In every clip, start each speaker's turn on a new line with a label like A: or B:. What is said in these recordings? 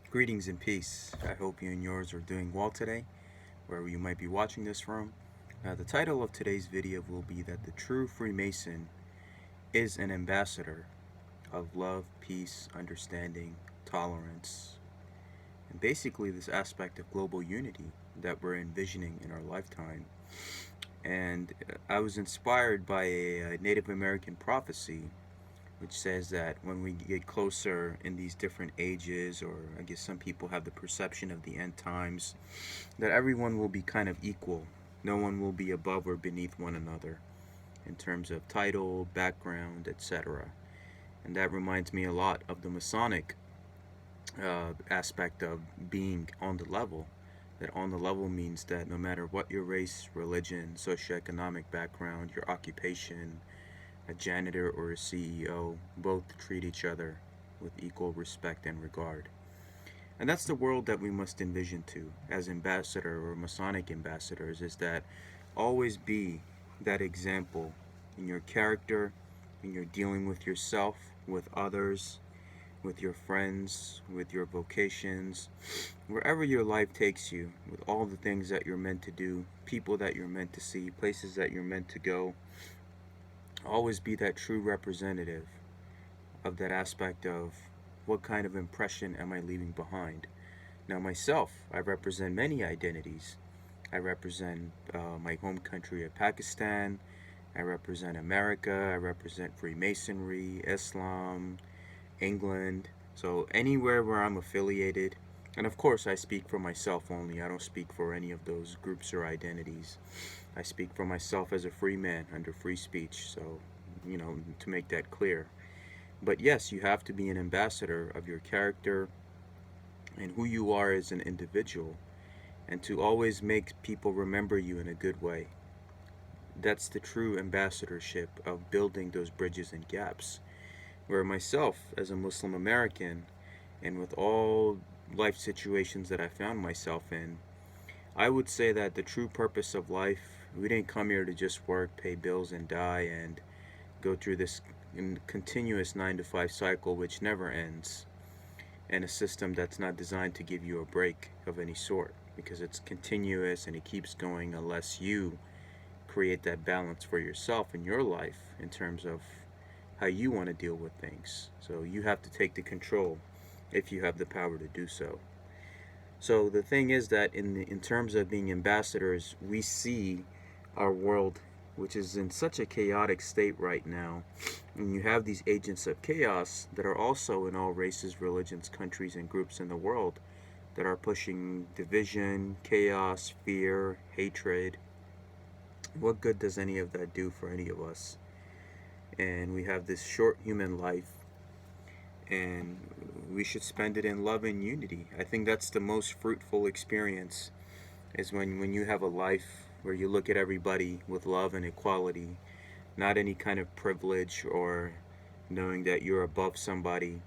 A: Greetings and peace. I hope you and yours are doing well today, wherever you might be watching this from. The title of today's video will be that the true Freemason is an ambassador of love, peace, understanding, tolerance, and basically this aspect of global unity that we're envisioning in our lifetime. And I was inspired by a Native American prophecy which says that when we get closer in these different ages, or I guess some people have the perception of the end times, that everyone will be kind of equal. No one will be above or beneath one another in terms of title, background, etc. And that reminds me a lot of the Masonic aspect of being on the level. That on the level means that no matter what your race, religion, socioeconomic background, your occupation, a janitor or a CEO, both treat each other with equal respect and regard. And that's the world that we must envision to as ambassador or Masonic ambassadors, is that always be that example in your character, in your dealing with yourself, with others, with your friends, with your vocations, wherever your life takes you, with all the things that you're meant to do, people that you're meant to see, places that you're meant to go. Always be that true representative of that aspect of what kind of impression am I leaving behind. Now, myself, I represent many identities. I represent my home country of Pakistan. I represent America. I represent Freemasonry, Islam, England. So, anywhere where I'm affiliated, and of course, I speak for myself only. I don't speak for any of those groups or identities. I speak for myself as a free man under free speech. So, to make that clear. But yes, you have to be an ambassador of your character and who you are as an individual, and to always make people remember you in a good way. That's the true ambassadorship of building those bridges and gaps. Where myself, as a Muslim American, and with all life situations that I found myself in, I would say that the true purpose of life, we didn't come here to just work, pay bills, and die, and go through this continuous 9 to 5 cycle which never ends, and a system that's not designed to give you a break of any sort, because it's continuous and it keeps going unless you create that balance for yourself in your life in terms of how you want to deal with things. So you have to take the control if you have the power to do so. So the thing is that in terms of being ambassadors, we see our world, which is in such a chaotic state right now, and you have these agents of chaos that are also in all races, religions, countries, and groups in the world that are pushing division, chaos, fear, hatred. What good does any of that do for any of us? And we have this short human life, and we should spend it in love and unity. I think that's the most fruitful experience, is when you have a life where you look at everybody with love and equality, not any kind of privilege or knowing that you're above somebody.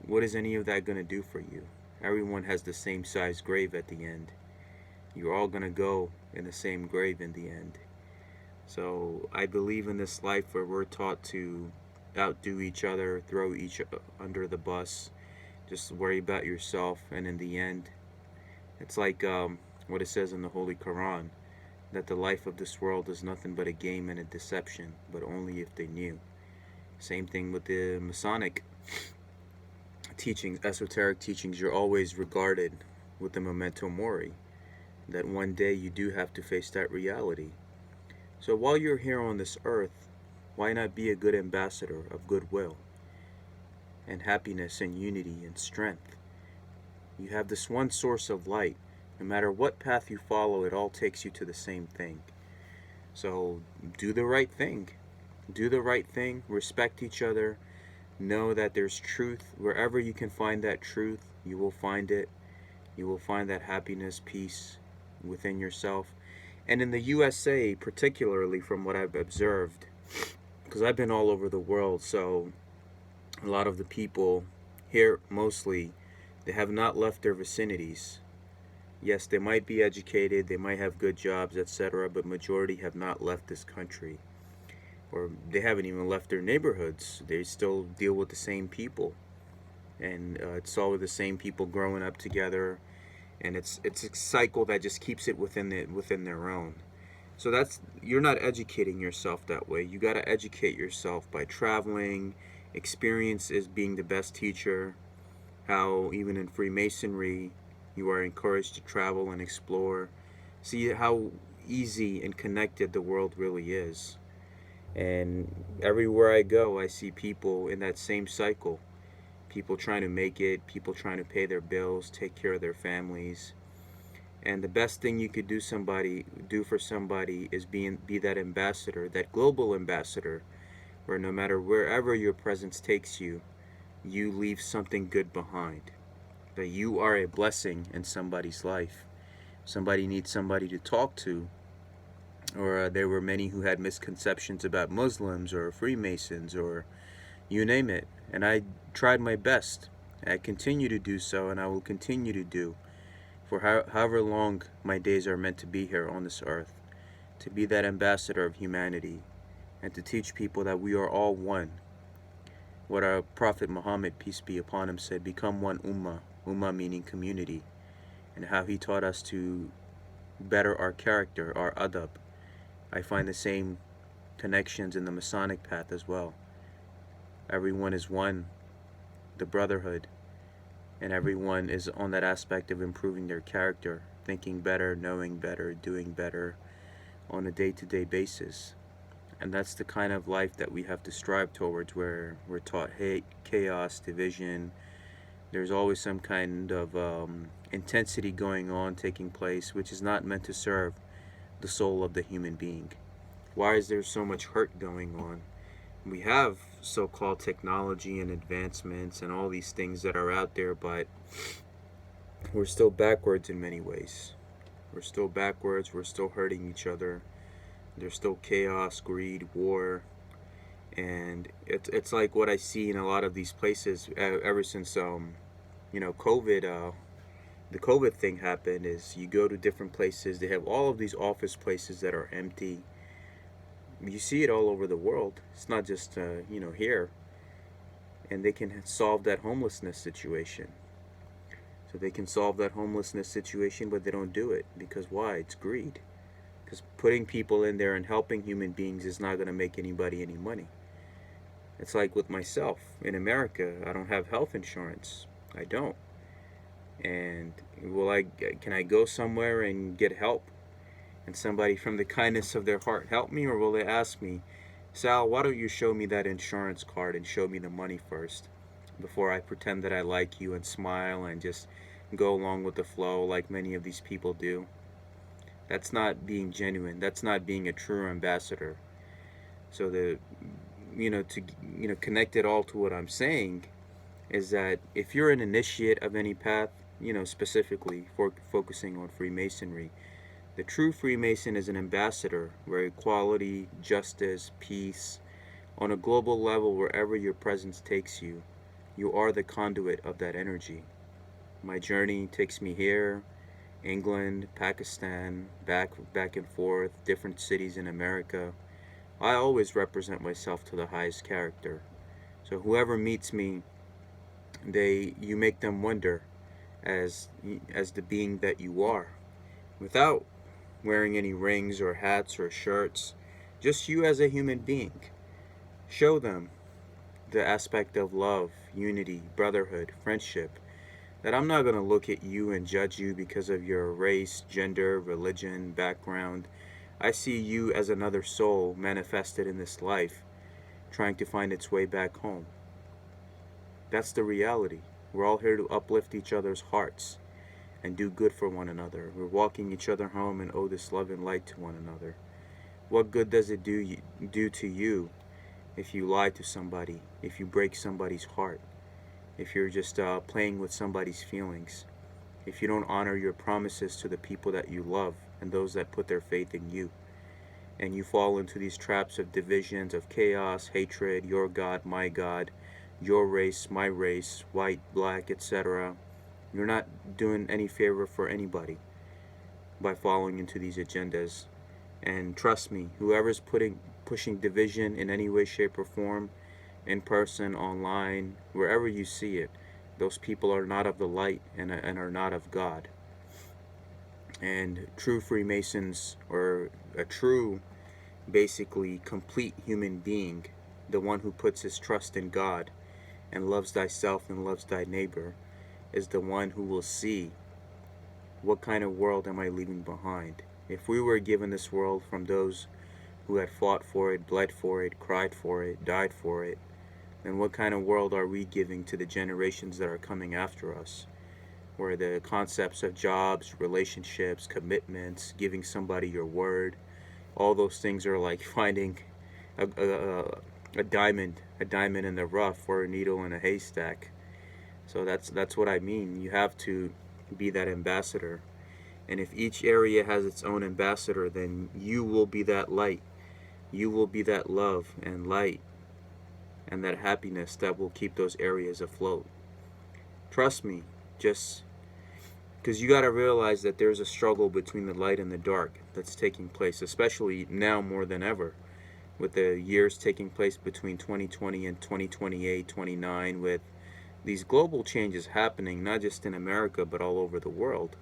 A: What is any of that going to do for you? Everyone has the same size grave at the end. You're all going to go in the same grave in the end. So I believe in this life where we're taught to outdo each other, throw each under the bus, just worry about yourself, and in the end, it's like what it says in the Holy Quran, that the life of this world is nothing but a game and a deception, but only if they knew. Same thing with the Masonic teachings, esoteric teachings. You're always regarded with the memento mori, that one day you do have to face that reality. So while you're here on this earth, why not be a good ambassador of goodwill and happiness and unity and strength? You have this one source of light. No matter what path you follow, it all takes you to the same thing. So do the right thing. Do the right thing. Respect each other. Know that there's truth. Wherever you can find that truth, you will find it. You will find that happiness, peace within yourself. And in the USA, particularly from what I've observed, because I've been all over the world, so a lot of the people here, mostly, they have not left their vicinities. Yes, they might be educated, they might have good jobs, etc., but majority have not left this country. Or they haven't even left their neighborhoods. They still deal with the same people. and it's all the same people growing up together, and it's a cycle that just keeps it within their own. So that's, you're not educating yourself that way. You got to educate yourself by traveling. Experience is being the best teacher. How even in Freemasonry, you are encouraged to travel and explore. See how easy and connected the world really is. And everywhere I go, I see people in that same cycle. People trying to make it, people trying to pay their bills, take care of their families. And the best thing you could do for somebody is be that ambassador, that global ambassador, where no matter wherever your presence takes you, you leave something good behind. That you are a blessing in somebody's life. Somebody needs somebody to talk to, or there were many who had misconceptions about Muslims or Freemasons or you name it. And I tried my best. I continue to do so, and I will continue to do for however long my days are meant to be here on this earth, to be that ambassador of humanity and to teach people that we are all one. What our Prophet Muhammad, peace be upon him, said, become one ummah, ummah meaning community, and how he taught us to better our character, our adab. I find the same connections in the Masonic path as well. Everyone is one, the brotherhood, and everyone is on that aspect of improving their character, thinking better, knowing better, doing better on a day-to-day basis. And that's the kind of life that we have to strive towards, where we're taught hate, chaos, division. There's always some kind of intensity going on, taking place, which is not meant to serve the soul of the human being. Why is there so much hurt going on? We have so-called technology and advancements and all these things that are out there, but we're still backwards in many ways. We're still backwards, we're still hurting each other. There's still chaos, greed, war, and it's like what I see in a lot of these places ever since COVID, the COVID thing happened. Is you go to different places, they have all of these office places that are empty. You see it all over the world. It's not just here, and they can solve that homelessness situation. So they can solve that homelessness situation, but they don't do it because why? It's greed. Because putting people in there and helping human beings is not going to make anybody any money. It's like with myself in America. I don't have health insurance. I don't. And can I go somewhere and get help? And somebody from the kindness of their heart help me, or will they ask me, Sal, why don't you show me that insurance card and show me the money first before I pretend that I like you and smile and just go along with the flow like many of these people do? That's not being genuine. That's not being a true ambassador. So to connect it all to what I'm saying is that if you're an initiate of any path, specifically for focusing on Freemasonry, the true Freemason is an ambassador where equality, justice, peace, on a global level, wherever your presence takes you, you are the conduit of that energy. My journey takes me here, England, Pakistan, back and forth, different cities in America. I always represent myself to the highest character. So whoever meets me, you make them wonder as the being that you are, without wearing any rings or hats or shirts, just you as a human being. Show them the aspect of love, unity, brotherhood, friendship, that I'm not going to look at you and judge you because of your race, gender, religion, background. I see you as another soul manifested in this life, trying to find its way back home. That's the reality. We're all here to uplift each other's hearts and do good for one another. We're walking each other home and owe this love and light to one another. What good does it do to you if you lie to somebody, if you break somebody's heart, if you're just playing with somebody's feelings, if you don't honor your promises to the people that you love and those that put their faith in you, and you fall into these traps of divisions, of chaos, hatred, your God, my God, your race, my race, white, black, etc., you're not doing any favor for anybody by falling into these agendas. And trust me, whoever's pushing division in any way, shape, or form, in person, online, wherever you see it, Those people are not of the light and are not of God. And true Freemasons, or a true, basically complete human being, the one who puts his trust in God and loves thyself and loves thy neighbor, is the one who will see, what kind of world am I leaving behind? If we were given this world from those who had fought for it, bled for it, cried for it, died for it, then what kind of world are we giving to the generations that are coming after us? Where the concepts of jobs, relationships, commitments, giving somebody your word, all those things are like finding a, a, a diamond in the rough, or a needle in a haystack. So that's what I mean. You have to be that ambassador. And if each area has its own ambassador, then you will be that light. You will be that love and light and that happiness that will keep those areas afloat. Trust me, just because you got to realize that there's a struggle between the light and the dark that's taking place, especially now more than ever, with the years taking place between 2020 and 2028, 29, with these global changes happening, not just in America, but all over the world.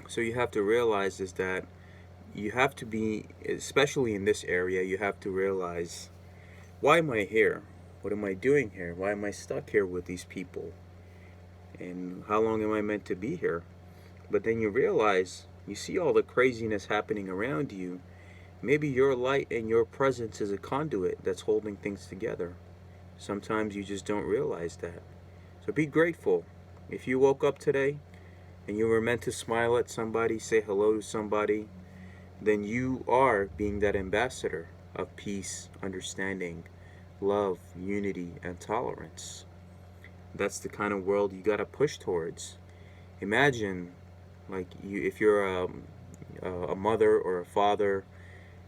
A: So you have to realize is that you have to be, especially in this area, you have to realize, why am I here? What am I doing here? Why am I stuck here with these people? And how long am I meant to be here? But then you realize, you see all the craziness happening around you. Maybe your light and your presence is a conduit that's holding things together. Sometimes you just don't realize that. So be grateful. If you woke up today and you were meant to smile at somebody, say hello to somebody, then you are being that ambassador of peace, understanding, love, unity, and tolerance. That's the kind of world you got to push towards. Imagine, like, if you're a mother or a father,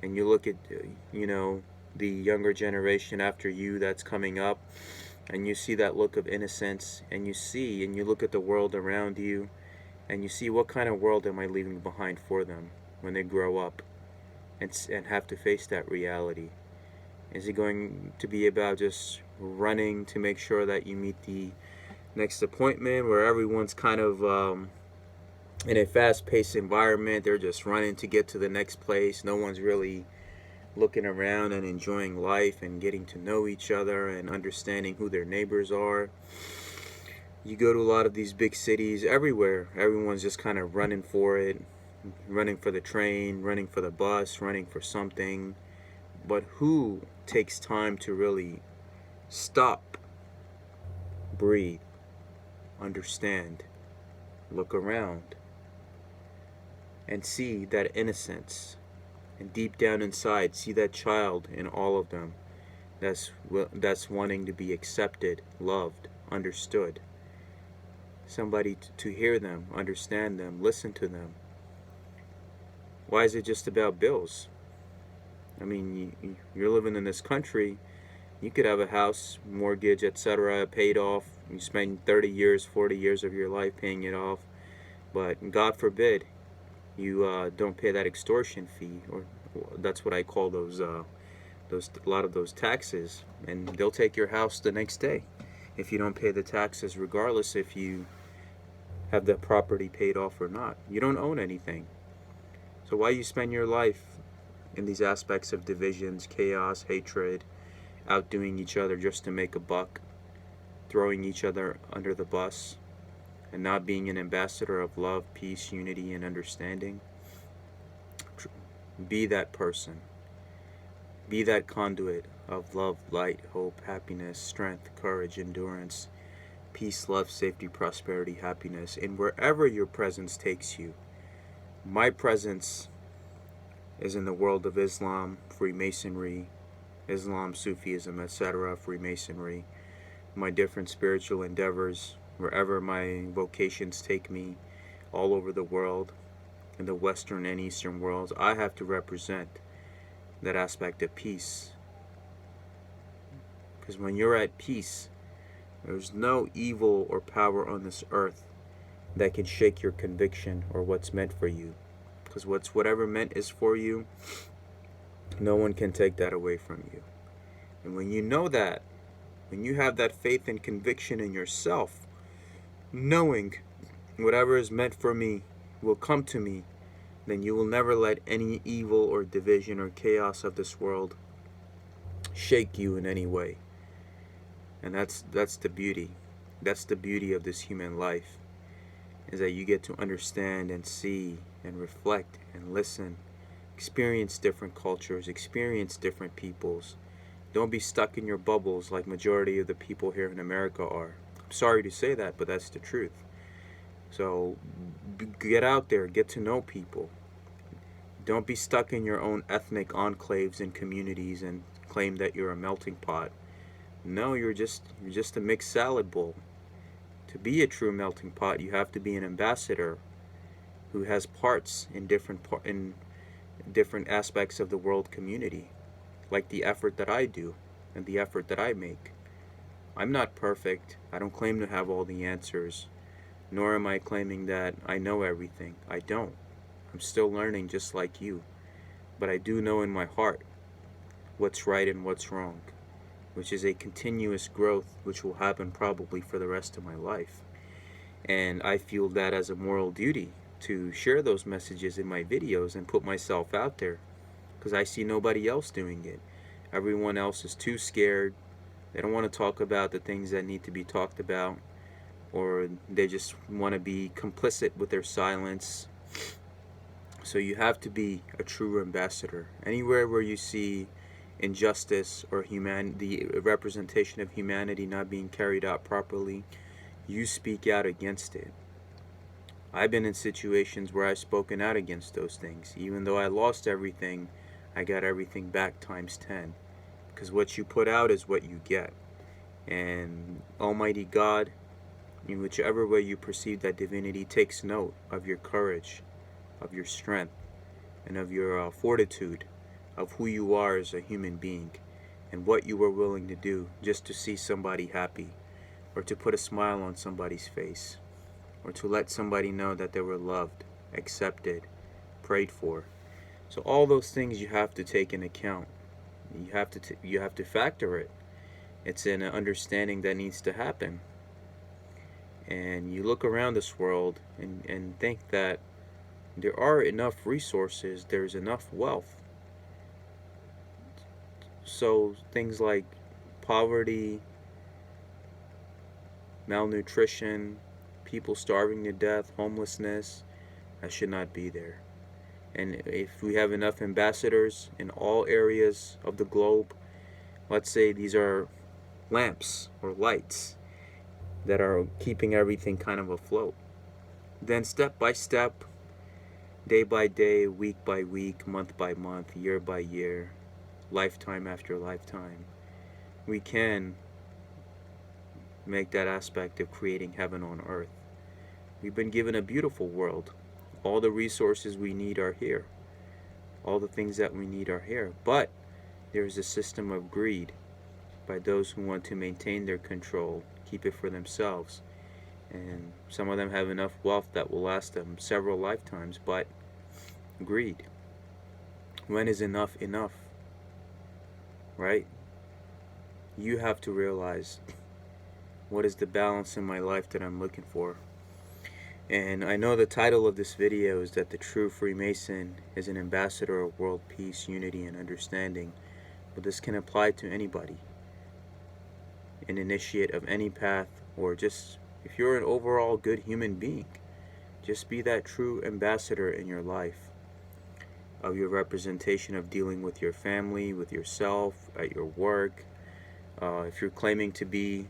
A: and you look at, the younger generation after you that's coming up, and you see that look of innocence, and you look at the world around you, and you see, what kind of world am I leaving behind for them when they grow up and have to face that reality? Is it going to be about just running to make sure that you meet the next appointment, where everyone's kind of in a fast-paced environment? They're just running to get to the next place. No one's really looking around and enjoying life and getting to know each other and understanding who their neighbors are. You go to a lot of these big cities, everywhere, everyone's just kind of running for it, running for the train, running for the bus, running for something. But who takes time to really stop, breathe, understand, look around, and see that innocence, and deep down inside see that child in all of them that's wanting to be accepted, loved, understood? Somebody to hear them, understand them, listen to them. Why is it just about bills? I mean, you're living in this country. You could have a house, mortgage, etc., paid off. You spend 30 years, 40 years of your life paying it off. But God forbid you don't pay that extortion fee, or that's what I call those a lot of those taxes, and they'll take your house the next day if you don't pay the taxes, regardless if you have the property paid off or not. You don't own anything. So why you spend your life in these aspects of divisions, chaos, hatred, outdoing each other just to make a buck, throwing each other under the bus, and not being an ambassador of love, peace, unity, and understanding? Be that person. Be that conduit of love, light, hope, happiness, strength, courage, endurance, peace, love, safety, prosperity, happiness, in wherever your presence takes you. My presence is in the world of Islam, Freemasonry, Islam, Sufism, etc., Freemasonry, my different spiritual endeavors, wherever my vocations take me, all over the world, in the Western and Eastern worlds. I have to represent that aspect of peace. Because when you're at peace, there's no evil or power on this earth that can shake your conviction or what's meant for you. Because whatever meant is for you, no one can take that away from you. And when you know that, When you have that faith and conviction in yourself, knowing whatever is meant for me will come to me, then you will never let any evil or division or chaos of this world shake you in any way. And that's the beauty. That's the beauty of this human life, is that you get to understand and see and reflect and listen, experience different cultures, experience different peoples. Don't be stuck in your bubbles like majority of the people here in America are. I'm sorry to say that, but that's the truth. So get out there, get to know people. Don't be stuck in your own ethnic enclaves and communities and claim that you're a melting pot. No, you're just a mixed salad bowl. To be a true melting pot, you have to be an ambassador who has parts in different aspects of the world community, like the effort that I do and the effort that I make. I'm not perfect. I don't claim to have all the answers, nor am I claiming that I know everything. I don't. I'm still learning just like you. But I do know in my heart what's right and what's wrong, which is a continuous growth which will happen probably for the rest of my life. And I feel that as a moral duty to share those messages in my videos and put myself out there, because I see nobody else doing it. Everyone else is too scared. They don't want to talk about the things that need to be talked about, or they just want to be complicit with their silence. So you have to be a true ambassador. Anywhere where you see injustice or the representation of humanity not being carried out properly, you speak out against it. I've been in situations where I've spoken out against those things. Even though I lost everything, I got everything back times 10. Because what you put out is what you get. And Almighty God, in whichever way you perceive that divinity, takes note of your courage, of your strength, and of your fortitude, of who you are as a human being, and what you were willing to do just to see somebody happy, or to put a smile on somebody's face, or to let somebody know that they were loved, accepted, prayed for. So all those things you have to take into account. You have to factor it. It's an understanding that needs to happen. And you look around this world and think that there are enough resources, there's enough wealth. So things like poverty, malnutrition, people starving to death, homelessness, that should not be there. And if we have enough ambassadors in all areas of the globe, let's say these are lamps or lights that are keeping everything kind of afloat, then step by step, day by day, week by week, month by month, year by year, lifetime after lifetime, we can make that aspect of creating heaven on earth. We've been given a beautiful world. All the resources we need are here. All the things that we need are here. But there is a system of greed by those who want to maintain their control, keep it for themselves. And some of them have enough wealth that will last them several lifetimes, but greed. When is enough enough? Right? You have to realize, what is the balance in my life that I'm looking for? And I know the title of this video is that the true Freemason is an ambassador of world peace, unity, and understanding. But this can apply to anybody, an initiate of any path, or just if you're an overall good human being, just be that true ambassador in your life, of your representation of dealing with your family, with yourself, at your work. If you're claiming to be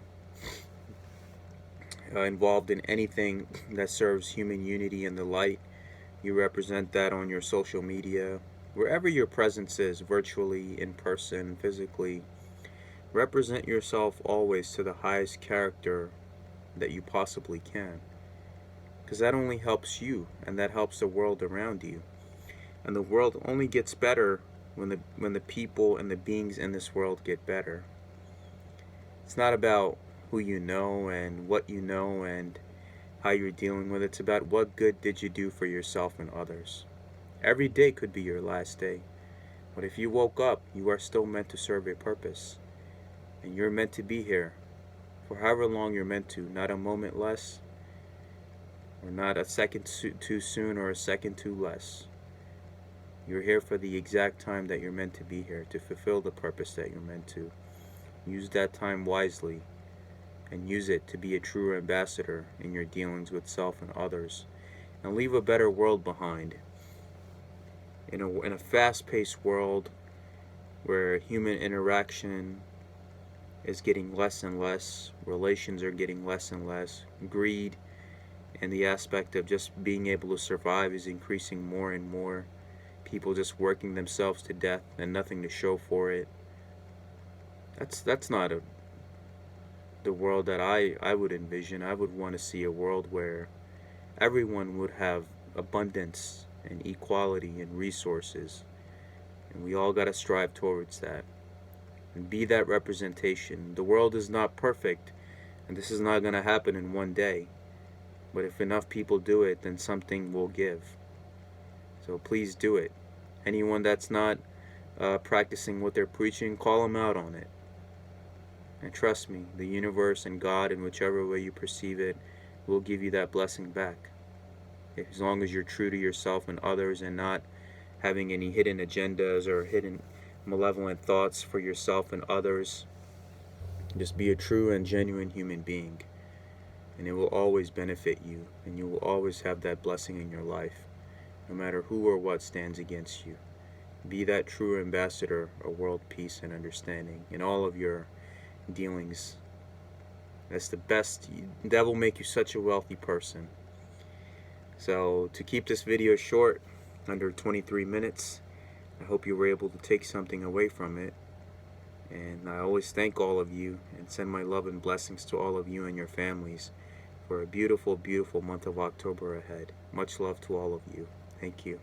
A: involved in anything that serves human unity and the light, you represent that on your social media, wherever your presence is, virtually, in person, physically. Represent yourself always to the highest character that you possibly can, because that only helps you, and that helps the world around you. And the world only gets better when the people and the beings in this world get better. It's not about who you know and what you know and how you're dealing with it. It's about what good did you do for yourself and others. Every day could be your last day, but if you woke up, you are still meant to serve a purpose. And you're meant to be here for however long you're meant to, not a moment less, or not a second too soon or a second too less. You're here for the exact time that you're meant to be here, to fulfill the purpose that you're meant to. Use that time wisely, and use it to be a true ambassador in your dealings with self and others, and leave a better world behind. In a fast-paced world where human interaction is getting less and less, relations are getting less and less, greed and the aspect of just being able to survive is increasing more and more, people just working themselves to death and nothing to show for it. That's not the world that I would envision. I would want to see a world where everyone would have abundance and equality and resources, and we all got to strive towards that and be that representation. The world is not perfect, and this is not going to happen in one day, but if enough people do it, then something will give. So please do it. Anyone that's not practicing what they're preaching, call them out on it. And trust me, the universe and God, in whichever way you perceive it, will give you that blessing back. As long as you're true to yourself and others and not having any hidden agendas or hidden malevolent thoughts for yourself and others. Just be a true and genuine human being, and it will always benefit you, and you will always have that blessing in your life, no matter who or what stands against you. Be that true ambassador of world peace and understanding in all of your dealings. That's the best. That will make you such a wealthy person. So to keep this video short, under 23 minutes, I hope you were able to take something away from it. And I always thank all of you and send my love and blessings to all of you and your families for a beautiful, beautiful month of October ahead. Much love to all of you. Thank you.